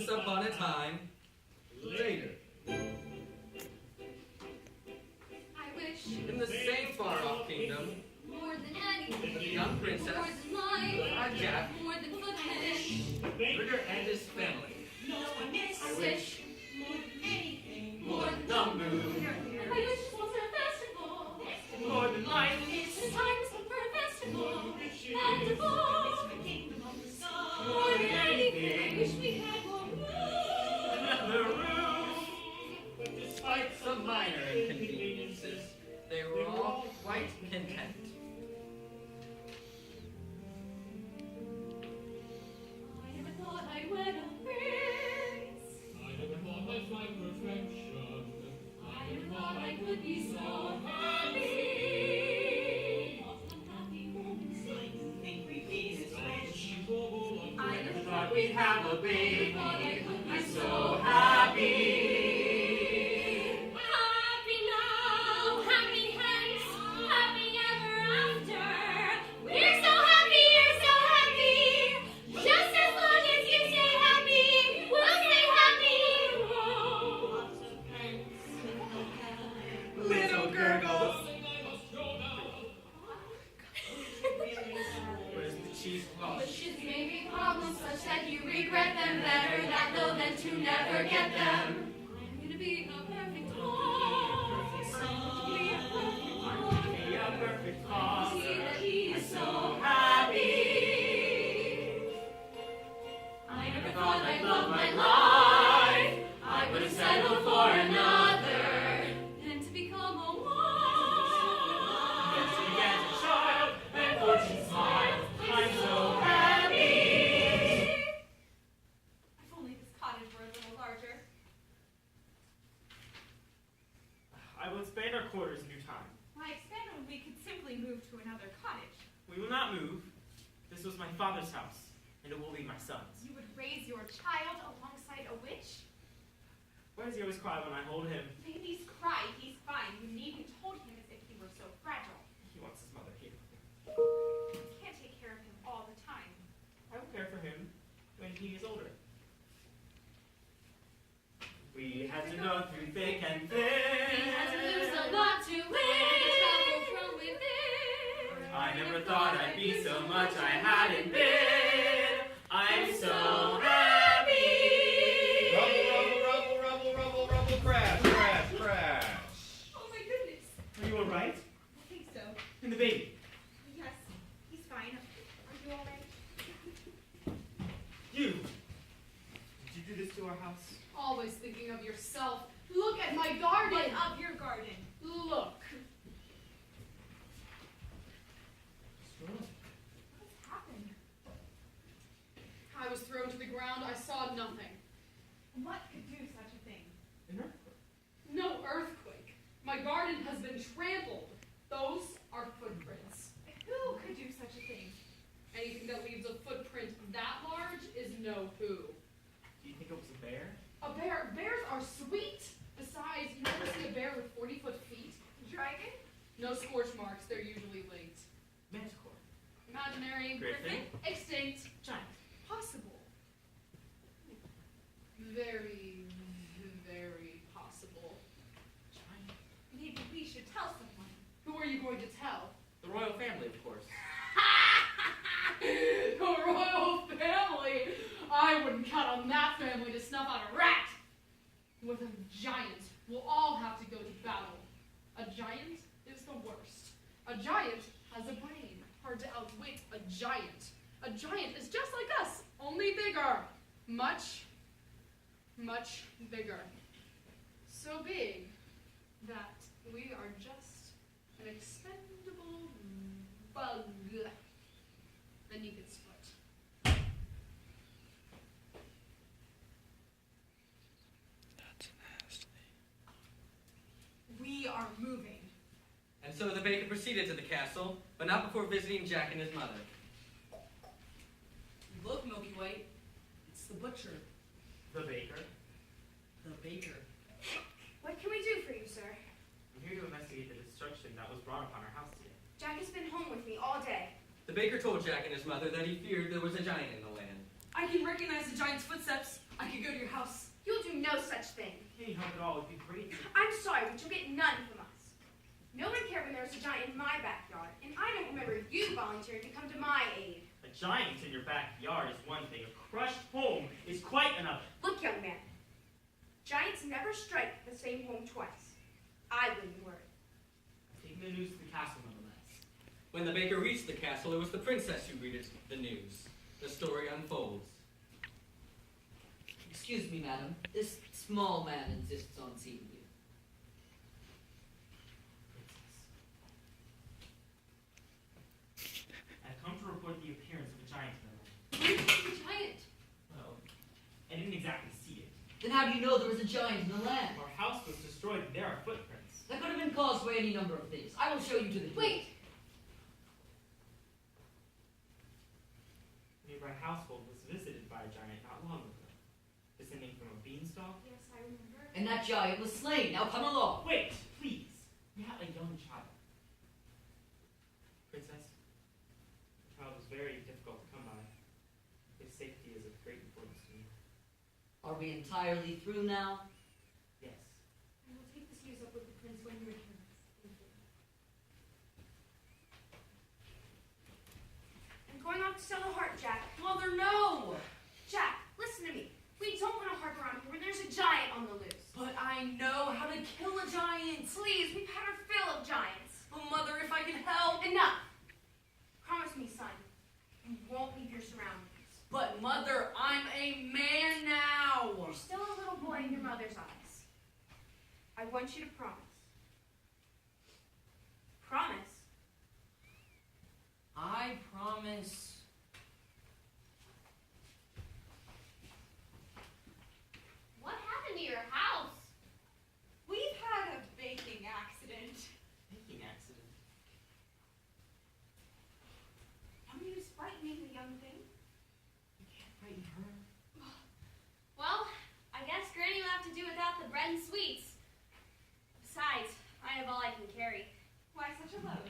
Once upon a time, later. I wish In the same far-off kingdom, more than any, the young princess, more than life, Jack, more than footmen. Ritter and his family. I wish More than the moon, I wish this was a festival. more than life, The times for a festival and a ball. More than anything, I wish we had more room. another room. Despite some minor inconveniences, they were all quite content. I never thought I'd wed a prince. I never thought I'd find perfection. I never thought I could be so happy. I never thought we'd have a baby. I'm So happy. happy now, happy hence, happy ever after. We're so happy, you're so happy. Just as long as you stay happy, we'll stay happy. Little gurgles. Where's the cheese But cloth? should may be problems such that you regret them. Better that though than to never get them. I'm gonna be a perfect home. Be a perfect cause. See that he is so Happy. I never thought I'd love my life. I would have settled for another than to become a wife. Yes, she began to child, and fortune smiled. I'm so happy. If only this cottage were a little larger. I will expand our quarters in due time. Why expand when we could simply move to another cottage? We will not move. This was my father's house, and it will be my son's. You would raise your child alongside a witch? Why does he always cry when I hold him? Babies cry, he's fine. You needn't hold him as if he were so fragile. He wants his mother here. You can't take care of him all the time. I will care for him when he is older. We had to go through thick and We had to lose thin. a lot to win. Trouble from within. I never thought I'd be so much I hadn't been. I'm so happy. Rubble, crash, crash, crash. Oh my goodness. Are you all right? I think so. And the baby? Yes, he's fine. Are you all right? You! Did you do this to our house? Always thinking of yourself. Look at my garden. What of your garden? Look. What's happened? I was thrown to the ground. I saw nothing. What could do such a thing? An earthquake. No earthquake. My garden has been trampled. Those are footprints. Who could do such a thing? Anything that leaves a footprint that large is no poo. Do you think it was a bear? A bear. Bears are sweet. Besides, you never see a bear with 40-foot feet. Dragon? No scorch marks. They're usually linked. Manticore. Imaginary. Griffin. Extinct. Giant. Possible. Very, very possible. Giant. Maybe we should tell someone. Who are you going to tell? The royal family, of course. The royal family! I wouldn't count on that family to snuff out a rat! With a giant, we'll all have to go to battle. A giant is the worst. A giant has a brain. Hard to outwit a giant. A giant is just like us, only bigger. Much, much bigger. So big that we are just an expendable bug beneath its foot. We are moving. And so the baker proceeded to the castle, but not before visiting Jack and his mother. Look, Milky White, it's the butcher, The baker. the baker. What can we do for you, sir? I'm here to investigate the destruction that was brought upon our house today. Jack has been home with me all day. The baker told Jack and his mother that he feared there was a giant in the land. I can recognize the giant's footsteps. I could go to your house. You'll do no such thing. Hey, not at all. It'd be great. I'm sorry, but you'll get none from us. No one cared when there was a giant in my backyard, and I don't remember you volunteering to come to my aid. A giant in your backyard is one thing. A crushed home is quite another. Look, young man, giants never strike the same home twice. I wouldn't worry. Taking the news to the castle, nonetheless. When the baker reached the castle, it was the princess who greeted the news. The story unfolds. Excuse me, madam. This small man insists on seeing you. Princess. I've come to report the appearance of a giant in the land. Where is the giant? Well, I didn't exactly see it. Then how do you know there was a giant in the land? Our house was destroyed, and there are footprints. That could have been caused by any number of things. I will show you to the door. Wait! A nearby household was visited by a giant not long ago. Descending from a beanstalk? Yes, I remember. And that giant was slain. Now come along. Wait, please. We have a young child. Princess, the child was very difficult to come by. His safety is of great importance to me. Are we entirely through now? Yes. I will take this news up with the prince when he returns. Thank you. I'm going off to sell the heart, Jack. Mother, no! Jack, listen to me. We don't want to harp around here when there's a giant on the loose. But I know how to kill a giant. Please, we've had our fill of giants. But Mother, if I can help. Enough. Promise me, son, you won't leave your surroundings. But Mother, I'm a man now. You're still a little boy in your mother's eyes. I want you to promise. Promise. I promise. What happened to your house? We've had a baking accident. Making accident. No use frightening the young thing. You can't frighten her. Well, I guess Granny will have to do without the bread and sweets. Besides, I have all I can carry. Why such a load?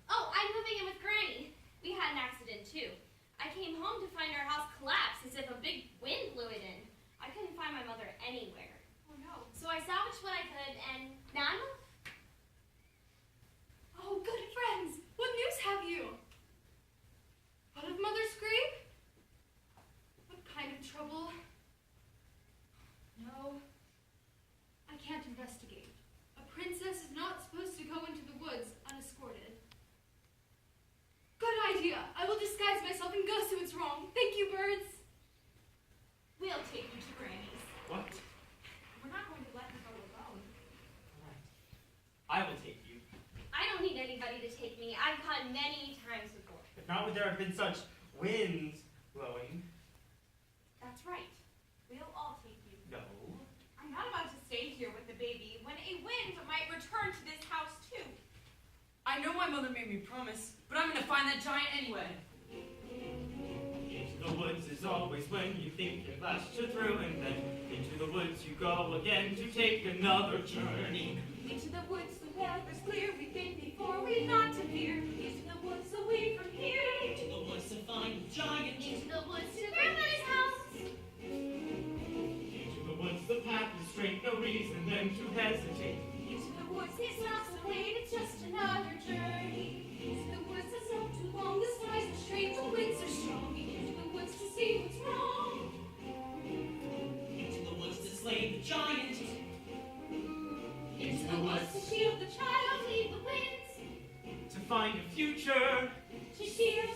Oh, I'm moving in with Granny. We had an accident too. I came home to find our house collapse as if a big wind blew it in. I couldn't find my mother anywhere. Oh no. So I salvaged what I could, and now I'm off. Oh, good friends, what news have you? What of Mother's grave? What kind of trouble? No, I can't investigate. A princess is not supposed to go into the woods unescorted. Good idea. I will disguise myself and go see what's wrong. Thank you, birds. We'll take you to Granny's. What? We're not going to let her go alone. Alright. I will take you. I don't need anybody to take me. I've gone many times before. If not would there have been such winds blowing. That's right. We'll all take you. No. I'm not about to stay here with the baby when a wind might return to this house too. I know my mother made me promise, but I'm gonna find that giant anyway. Into the woods is always when you think you've lashed you through, and then into the woods you go again to take another journey. Into the woods, the weather's clear. We've been before, we've not to fear. Into the woods, away from here. To the woods to find a giant. Into the woods to grandmother's house. Into the woods the path is straight, no reason then to hesitate. Into the woods, it's not so late, it's just another journey. Into the woods, it's not too long, the skies are straight, the winds are strong. Into the woods to see what's wrong. Into the woods to slay the giant. Into the woods to shield the child, lead the winds. To find a future. To shield